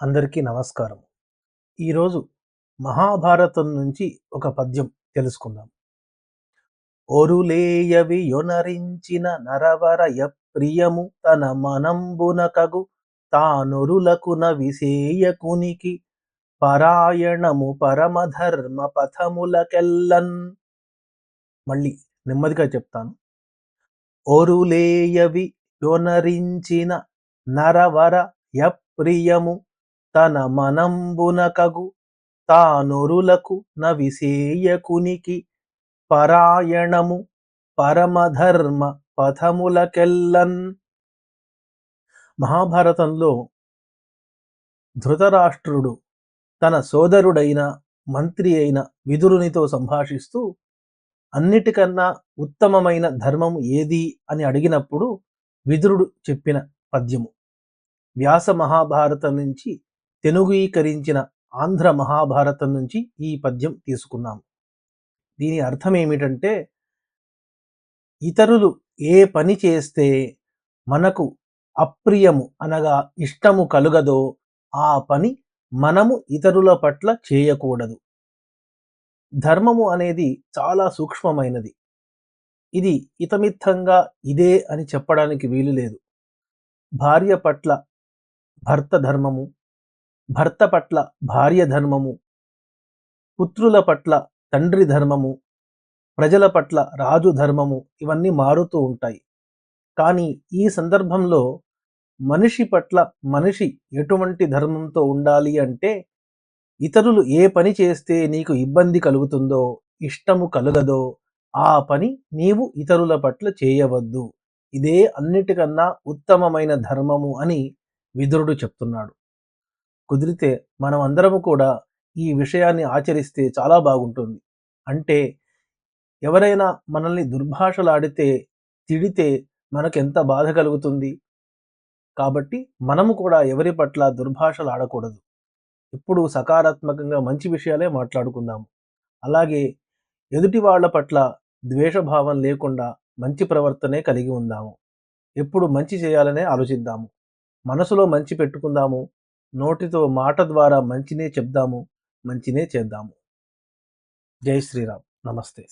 అందరికీ నమస్కారం. ఈరోజు మహాభారతం నుంచి ఒక పద్యం తెలుసుకుందాం. ఒరులేయవి యొనరించిన నరవరయ ప్రియము తన మనంబునకగు తానొరులకున విసేయకునికి పరాయణము పరమధర్మ పథములకెల్లన్. మళ్ళీ నెమ్మదిగా చెప్తాను. ఒరులేయవి యొనరించిన నరవరయ ప్రియము తన మనంబునకగు తానొరులకు నవిసేయకునికి పరాయణము పరమధర్మ పథములకెల్లన్. మహాభారతంలో ధృతరాష్ట్రుడు తన సోదరుడైన మంత్రి అయిన విదురునితో సంభాషిస్తూ అన్నిటికన్నా ఉత్తమమైన ధర్మం ఏది అని అడిగినప్పుడు విదురుడు చెప్పిన పద్యము. వ్యాస మహాభారతం నుంచి తెలుగుీకరించిన ఆంధ్ర మహాభారతం నుంచి ఈ పద్యం తీసుకున్నాము. దీని అర్థం ఏమిటంటే, ఇతరులు ఏ పని చేస్తే మనకు అప్రియము అనగా ఇష్టము కలుగదో ఆ పని మనము ఇతరుల పట్ల చేయకూడదు. ధర్మము అనేది చాలా సూక్ష్మమైనది. ఇది ఇతమిత్తంగా ఇదే అని చెప్పడానికి వీలు లేదు. భార్య పట్ల భర్త ధర్మము, భర్త పట్ల భార్య ధర్మము, పుత్రుల పట్ల తండ్రి ధర్మము, ప్రజల పట్ల రాజు ధర్మము ఇవన్నీ మారుతూ ఉంటాయి. కానీ ఈ సందర్భంలో మనిషి పట్ల మనిషి ఎటువంటి ధర్మంతో ఉండాలి అంటే, ఇతరులు ఏ పని చేస్తే నీకు ఇబ్బంది కలుగుతుందో, ఇష్టము కలుగదో ఆ పని నీవు ఇతరుల పట్ల చేయవద్దు. ఇదే అన్నిటికన్నా ఉత్తమమైన ధర్మము అని విదురుడు చెప్తున్నాడు. కుదిరితే మనం అందరము కూడా ఈ విషయాన్ని ఆచరిస్తే చాలా బాగుంటుంది. అంటే ఎవరైనా మనల్ని దుర్భాషలాడితే, తిడితే మనకెంత బాధ కలుగుతుంది. కాబట్టి మనము కూడా ఎవరి పట్ల దుర్భాషలు ఆడకూడదు. ఎప్పుడు సకారాత్మకంగా మంచి విషయాలే మాట్లాడుకుందాము. అలాగే ఎదుటి వాళ్ళ పట్ల ద్వేషభావం లేకుండా మంచి ప్రవర్తనే కలిగి ఉందాము. ఎప్పుడు మంచి చేయాలనే ఆలోచిద్దాము. మనసులో మంచి పెట్టుకుందాము. నోటితో మాట ద్వారా మంచినే చెప్దాము, మంచినే చేద్దాము. జై శ్రీరామ్. నమస్తే.